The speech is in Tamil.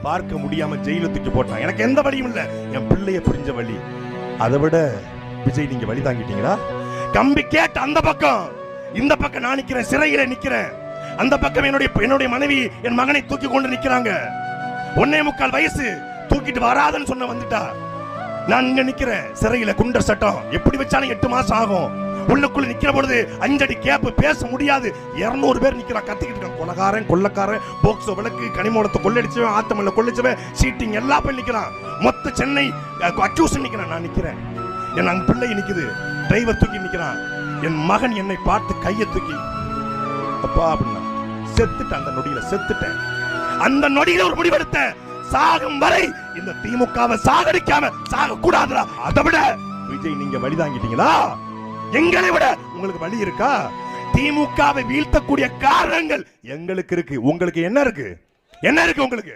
பார்க்க முடியாம ஜெயில தூக்கி போட்டான். எனக்கு எந்த வழியும் இல்ல, என் பிள்ளைய புரிஞ்ச வழி. அதை விட விஜய் நீங்க வழி தாங்கிட்டீங்களா? கம்பி கேட்டு அந்த பக்கம், இந்த பக்கம் நான் நிக்கிறேன், சிறையில நிக்கிறேன். அந்த பக்கம் என்னுடைய மனைவி என் மகனை தூக்கி கொண்டு நிக்கிறாங்க. 1.25 வயசு, தூக்கிட்டு வராதன்னு சொன்ன வந்துட்டா. நான் இங்க நிக்கிறேன் சிறையில, குண்டர் சட்டம் எப்படி வச்சாலும் 8 மாசம் ஆகும். உள்ளுக்குள்ள நிக்கிற பொழுது 5 அடி கேப், பேச முடியாது. 200 பேர் நிக்கிறான், கத்திக்கிட்டு இருக்கான். கொலகாரன், கொள்ளக்காரன், போக்சோ வழக்கு, கனிமூலத்தை கொள்ளடிச்சவன், ஆத்தமல்ல கொள்ளிச்சவன், சீட்டிங் எல்லா பேர் நிக்கிறான். மொத்த சென்னை அக்யூசன் நிக்கிறான். நான் நிக்கிறேன், என் அங்க பிள்ளை நிக்குது, டிரைவர் தூக்கி நிக்கிறான். என் மகன் என்னை பார்த்து கையை தூக்கி அப்பா அப்படின்னா, செத்துட்டேன். அந்த நொடியில செத்துட்டேன். அந்த நொடியில ஒரு முடிவெடுத்த, சாகும் வரை இந்த திமுகவை சாகடிக்காம சாக கூடாதுடா. அதை விட விஜய் நீங்க வழி தாங்கிட்டீங்களா? எங்களை விட உங்களுக்கு வழி இருக்கா? திமுகவை வீழ்த்தக்கூடிய காரணங்கள் எங்களுக்கு இருக்கு. உங்களுக்கு என்ன இருக்கு? என்ன இருக்கு உங்களுக்கு?